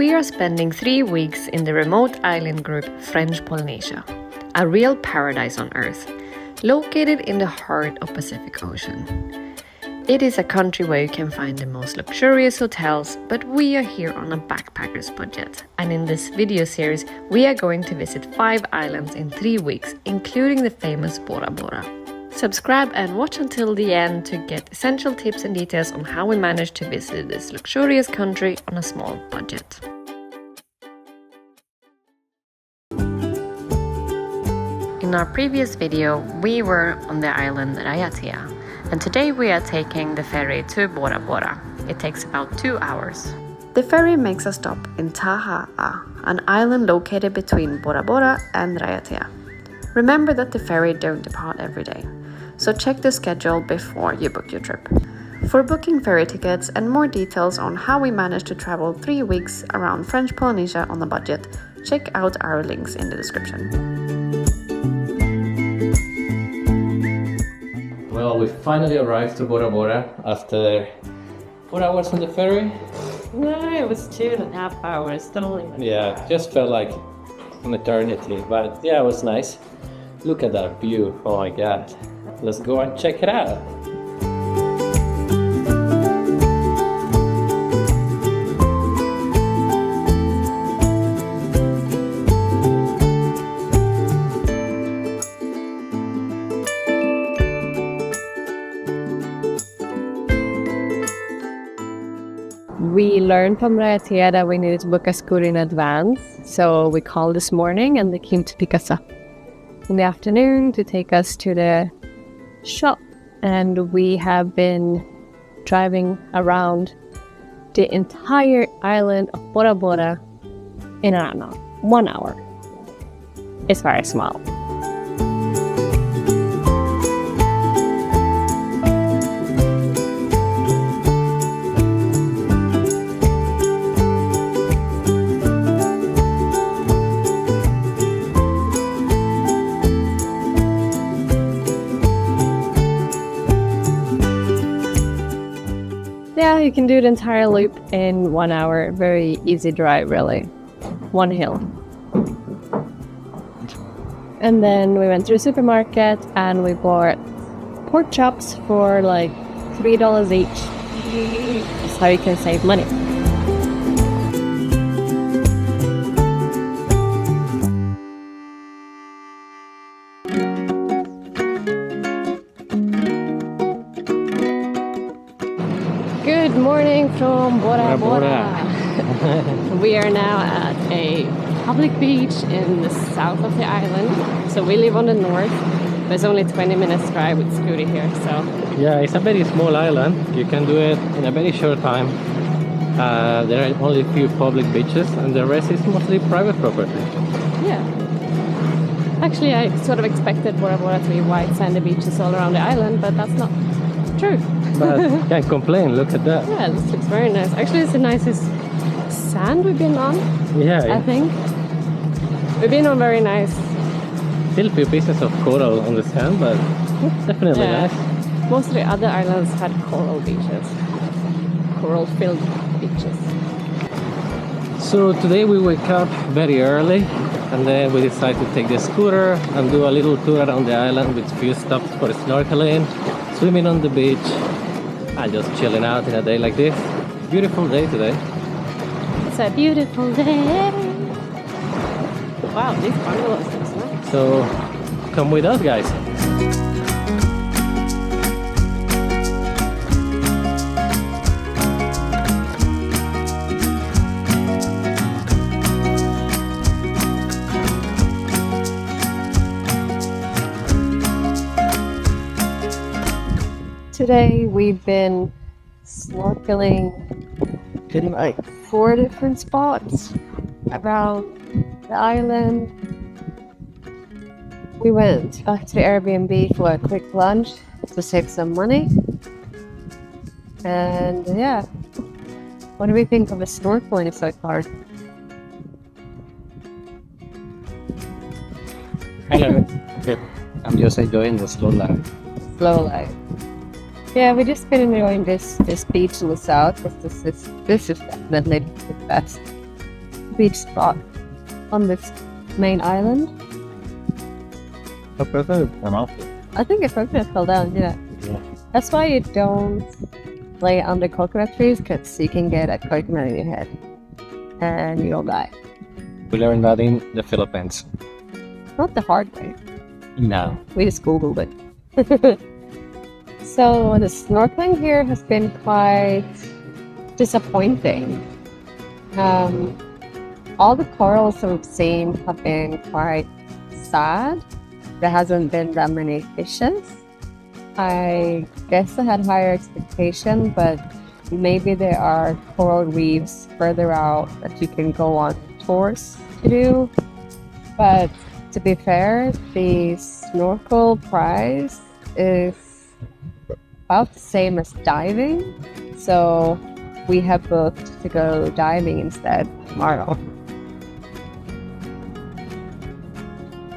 we are spending 3 weeks in the remote island group French Polynesia, a real paradise on Earth, located in the heart of Pacific Ocean. It is a country where you can find the most luxurious hotels, but we are here on a backpacker's budget. And in this video series, we are going to visit 5 islands in 3 weeks, including the famous Bora Bora. Subscribe and watch until the end to get essential tips and details on how we managed to visit this luxurious country on a small budget. In our previous video, we were on the island Raiatea, and today we are taking the ferry to Bora Bora. It takes about 2 hours. The ferry makes a stop in Tahiti, an island located between Bora Bora and Raiatea. Remember that the ferry don't depart every day, so check the schedule before you book your trip. For booking ferry tickets and more details on how we managed to travel 3 weeks around French Polynesia on a budget, check out our links in the description. Well, we finally arrived to Bora Bora after 4 hours on the ferry. No, it was 2.5 hours, totally. Yeah, just felt like an eternity, but yeah, it was nice. Look at that view, oh my god. Let's go and check it out. We learned from Raiatea that we needed to book a scooter in advance, so we called this morning and they came to pick us up in the afternoon to take us to the shop. And we have been driving around the entire island of Bora Bora in around 1 hour. It's very small. Yeah, you can do the entire loop in 1 hour. Very easy drive, really. One hill. And then we went to the supermarket and we bought pork chops for like $3 each. That's how you can save money. Good morning from Bora Bora. We are now at a public beach in the south of the island. So we live on the north. There's only 20 minutes drive with scooter here. So Yeah, it's a very small island. You can do it in a very short time. There are only a few public beaches and the rest is mostly private property. yeah. Actually, I sort of expected Bora Bora to be white sandy beaches all around the island, but that's not true. But can't complain, look at that. Yeah, this looks very nice. Actually, it's the nicest sand we've been on, Yeah, I think. We've been on very nice. still a few pieces of coral on the sand, but definitely nice. Most of the other islands had coral beaches. Coral-filled beaches. So today we wake up very early and then we decide to take the scooter and do a little tour around the island with a few stops for snorkeling, swimming on the beach, and just chilling out in a day like this. Beautiful day today. It's a beautiful day. Wow, these bungalows are nice. So come with us, guys. Today we've been snorkeling in like 4 different spots around the island. We went back to the Airbnb for a quick lunch to save some money. And yeah, what do we think of the snorkeling so far? Hello. Okay. I'm just enjoying the slow life. Slow life. Yeah, we just been enjoying this beach in the south. This is definitely the best. beach spot on this main island. I think a coconut fell down, yeah. That's why you don't lay under coconut trees, because you can get a coconut in your head and you'll die. We learned that in the Philippines. Not the hard way. No. We just Googled it. So the snorkeling here has been quite disappointing. All the corals that we've seen have been quite sad. There hasn't been that many fishes. I guess I had higher expectation, but maybe there are coral reefs further out that you can go on tours to do. But to be fair, the snorkel price is about the same as diving. So we have booked to go diving instead tomorrow.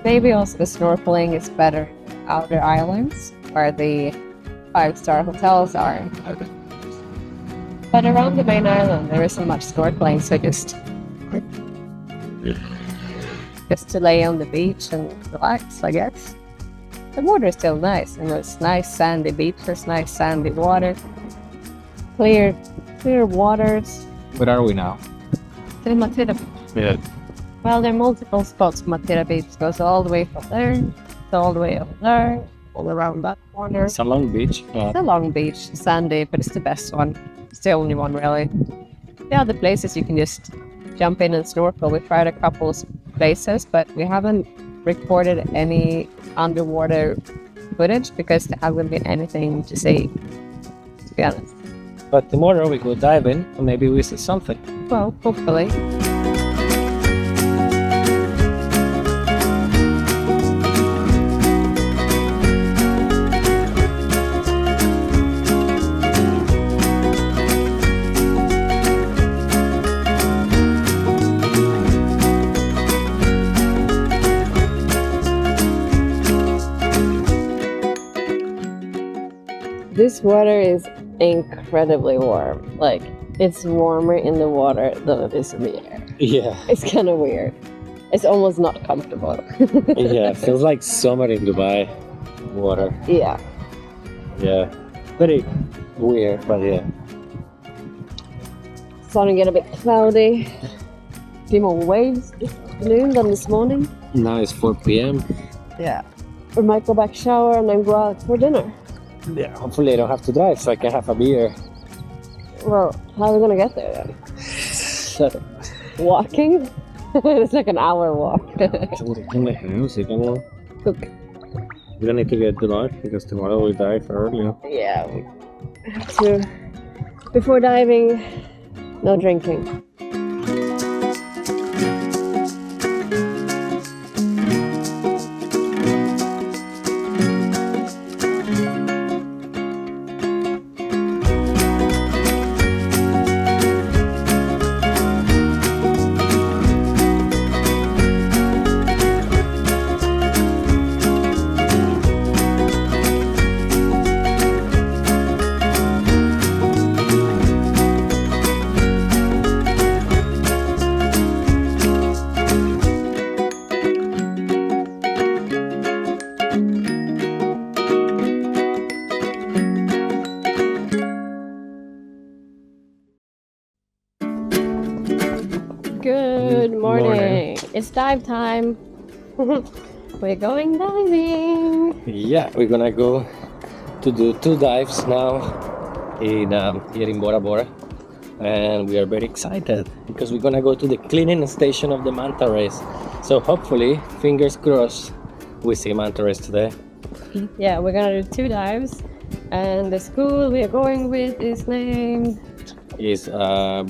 Maybe also the snorkeling is better in outer islands where the 5-star hotels are. But around the main island there isn't much snorkeling, so just to lay on the beach and relax, I guess. The water is still nice, and it's nice sandy beaches, nice sandy water, clear waters. Where are we now? To Matira. Yeah. Well, there are multiple spots. Matira Beach goes all the way from there, to all the way up there, all around that corner. It's a long beach. It's a long beach, sandy, but it's the best one. It's the only one, really. The other places you can just jump in and snorkel. We tried a couple of places, but we haven't recorded any underwater footage because there hasn't been anything to see, to be honest. But tomorrow we go diving and maybe we see something. Well, hopefully. This water is incredibly warm. Like, it's warmer in the water than it is in the air. Yeah. It's kind of weird. It's almost not comfortable. Yeah, it feels like summer in Dubai water. Yeah. Yeah. Very weird, but yeah. Starting to get a bit cloudy. A few more waves this afternoon than this morning. Now it's 4 p.m. Yeah. We might go back shower and then go out for dinner. Yeah, hopefully I don't have to drive so I can have a beer. Well, how are we gonna get there then? Shut up. Walking? It's like an hour walk. Cook. We don't need to get tonight because tomorrow we dive early. Yeah, we have to. Before diving, no drinking. Good morning. It's dive time. We're going diving. Yeah, we're gonna go to do 2 dives now here in Bora Bora, and we are very excited because we're gonna go to the cleaning station of the manta rays. So hopefully, fingers crossed, we see manta rays today. Yeah, we're gonna do 2 dives, and the school we are going with is named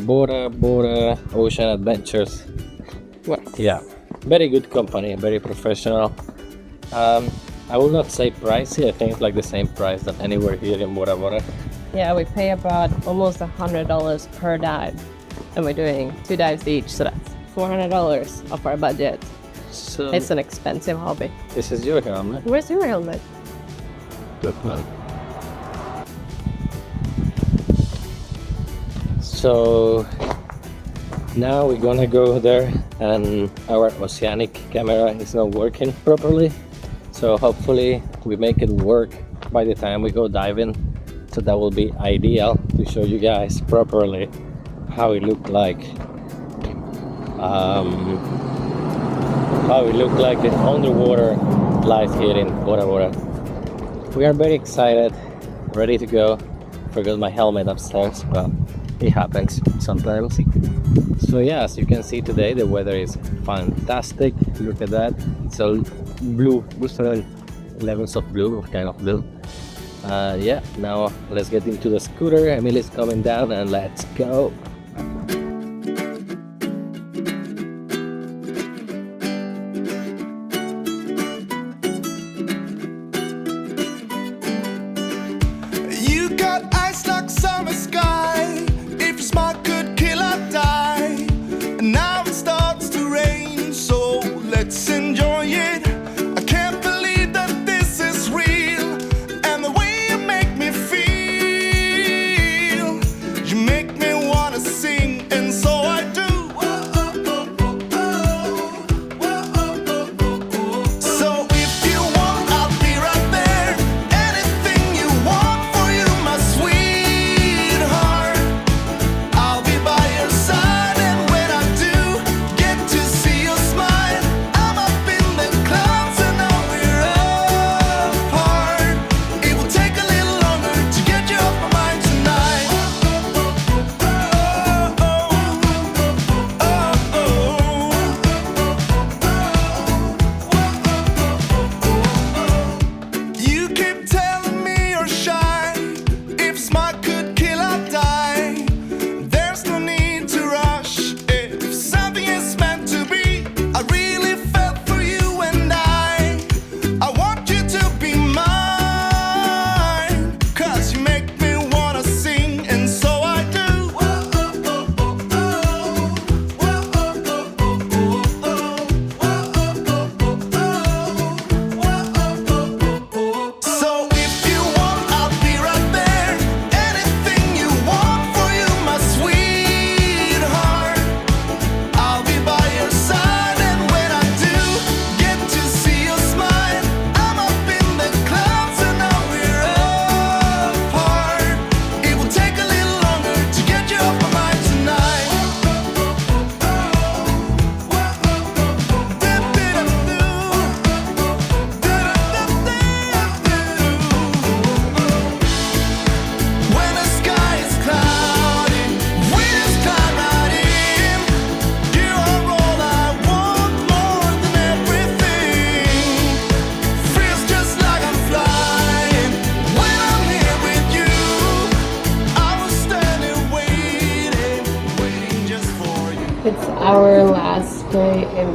Bora Bora Ocean Adventures. what? Yeah, very good company, very professional. I will not say pricey. I think it's like the same price that anywhere here in Bora Bora. Yeah, we pay about almost $100 per dive, and we're doing 2 dives each, so that's $400 off our budget. So It's an expensive hobby. this is your helmet. Where's your helmet? So Now we're gonna go there, and our oceanic camera is not working properly, so hopefully we make it work by the time we go diving. So that will be ideal to show you guys properly how it looked like. How it looked like the underwater life here in Bora Bora. We are very excited, ready to go. Forgot my helmet upstairs, but it happens sometimes. So yeah, as you can see today, the weather is fantastic. Look at that, it's all blue, levels of blue, kind of blue. Yeah, now let's get into the scooter. Emily's coming down and let's go. You got eyes like summer sky. If you're smart, could kill or die. And now it starts to rain, so let's enjoy it. I can't believe that this is real, and the way you make me feel, you make me wanna sing, and so I do. So if you want, I'll be right there. Anything you want for you, my sweetheart. I'll be by your side, and when I do get to see your smile, I'm up in the clouds and now we're apart. It will take a little longer to get you off my mind tonight. You keep telling me you're shy. If smart could kill or die, there's no need to rush. If something is meant to be, I really felt for you, and I want you to be mine. 'Cause you make me wanna sing, and so I do. So if you want, I'll be right there. Anything you want for you, my sweetheart. I'll be by your side, and when I do get to see your smile, I'm up in the clouds and now we're apart. It will take a little longer to get you off my mind tonight. When the sky is cloudy, we just climb right in. You are all I want, more than everything. Feels just like I'm flying when I'm here with you. I was standing waiting just for you. It's our last day in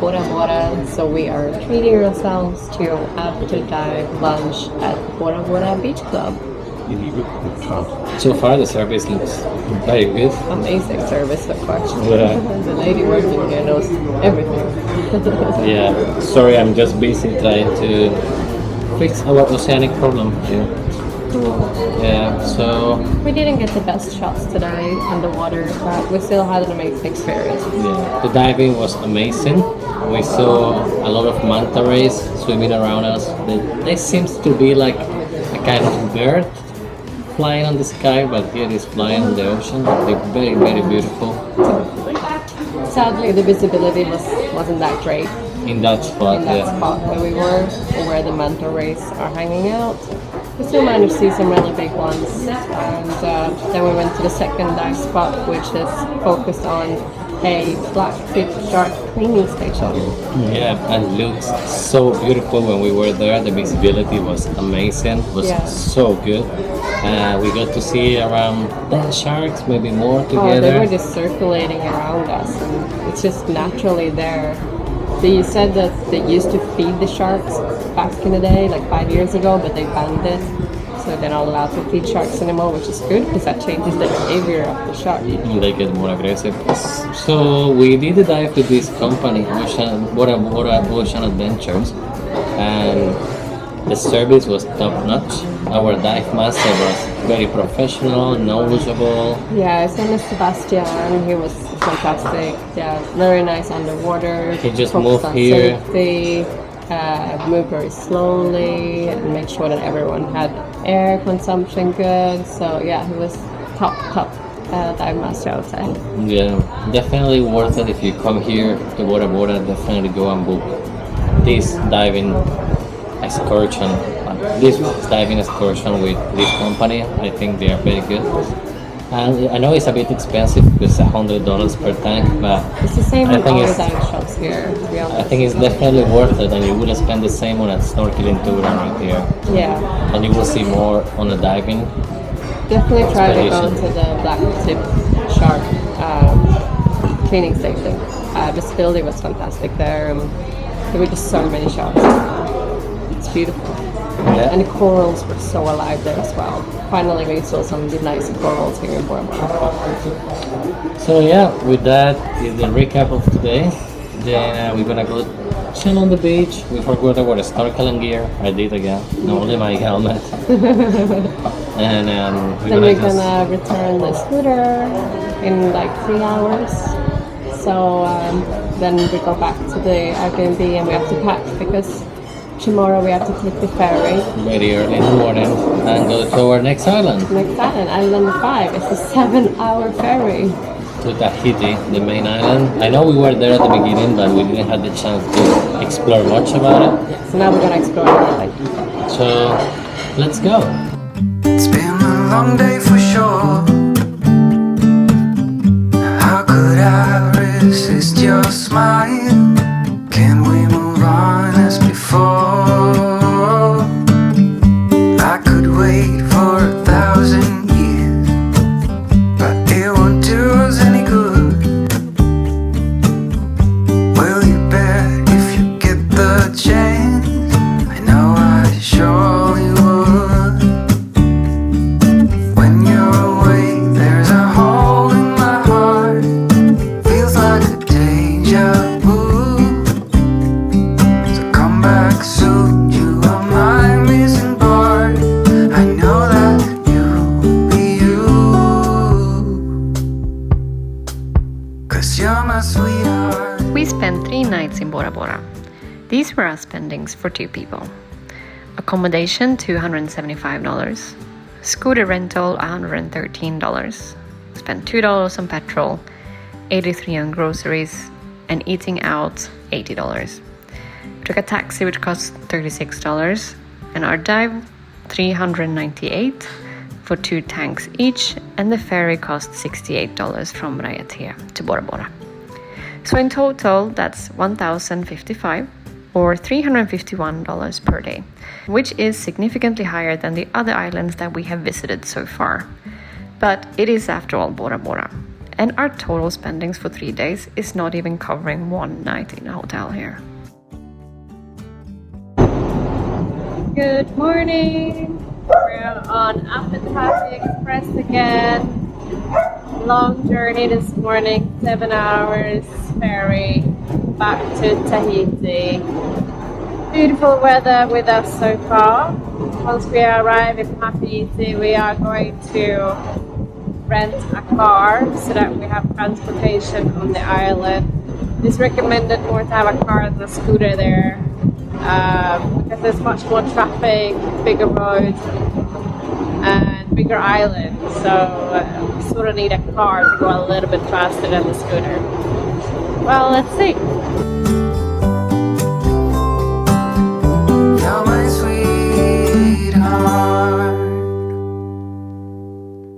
Bora Bora, so we are treating ourselves to after dive lunch at Bora Bora Beach Club. So far the service looks very good. Amazing service, of course. Yeah. The lady working here knows everything. Yeah, sorry, I'm just busy trying to fix our oceanic problem here. Yeah, so We didn't get the best shots today in the water, but we still had an amazing experience. yeah, the diving was amazing. We saw a lot of manta rays swimming around us. They seems to be like a kind of bird flying on the sky, but here it's flying on the ocean. They're very, very beautiful Sadly, the visibility wasn't that great in that spot. in that Yeah. spot where we were, or where the manta rays are hanging out. We still managed to see some really big ones, and then we went to the second dive spot, which is focused on a blackfin shark cleaning station. Yeah, and looks so beautiful when we were there. The visibility was amazing. Was Yeah. so good. We got to see around 10 sharks, maybe more Oh, they together. were just circulating around us, and it's just naturally there. They said that they used to feed the sharks back in the day, like 5 years ago, but they banned it. So they're not allowed to feed sharks anymore, which is good because that changes the behavior of the shark. They get more aggressive. So we did a dive with this company, Bora Bora Ocean Adventures, and The service was top notch. Our dive master was very professional, knowledgeable. Yeah, his name is Sebastian. He was fantastic. Yeah, very nice underwater. He just focused moved on here. Safety, moved very slowly, and make sure that everyone had air consumption good. So yeah, he was top dive master, I would say. Yeah, definitely worth it if you come here to Bora Bora. Definitely go and book this diving excursion. This diving excursion with this company. I think they are very good. And I know it's a bit expensive, it's $100 per tank, but It's the same I with think all the it's- dive shops here, to be honest. I think it's definitely worth it, and you will spend the same on a snorkeling tour right here, Yeah, and you will see more on the diving. definitely try to go Expedition. to the black tip shark cleaning station. The facility was fantastic there. There were just so many sharks. It's beautiful. Yeah. And the corals were so alive there as well. Finally, we saw some nice corals here in Bora Bora. So yeah, with that is the recap of today. Then we're gonna go chill on the beach. We forgot our snorkeling gear. I did again. No, only my helmet. And Then we're gonna return the scooter in like 3 hours. So then we go back to the Airbnb and we have to pack because tomorrow we have to take the ferry. very early in the morning and go to our next island, Next island, Island 5. It's a 7-hour ferry. to Tahiti, the main island. I know we were there at the beginning, but we didn't have the chance to explore much about it. So now we're gonna explore everything. So let's go. It's been a long day for sure. How could I resist your smile? Can we move on as before? I could wait for 1,000 years, but it won't do us any good. Will you bet if you get the chance? I know I surely would. When you're away, there's a hole in my heart. Feels like a deja vu. So come back soon, you are my missing part. I know that you'll be you. 'Cause you're my sweetheart. We spent 3 nights in Bora Bora. These were our spendings for 2 people. Accommodation $275, scooter rental $113, spent $2 on petrol, $83 on groceries, and eating out $80. We took a taxi which cost $36, and our dive $398 for 2 tanks each, and the ferry cost $68 from Raiatea to Bora Bora. So in total, that's $1,055 or $351 per day, which is significantly higher than the other islands that we have visited so far. But it is after all Bora Bora. And our total spendings for 3 days is not even covering 1 night in a hotel here. Good morning! We're on Tahiti Express again. Long journey this morning, 7 hours ferry back to Tahiti. Beautiful weather with us so far. Once we arrive in Tahiti, we are going to rent a car so that we have transportation on the island. It's recommended more to have a car than a scooter there because there's much more traffic, bigger roads, and bigger island, so we sort of need a car to go a little bit faster than the scooter. Well, let's see.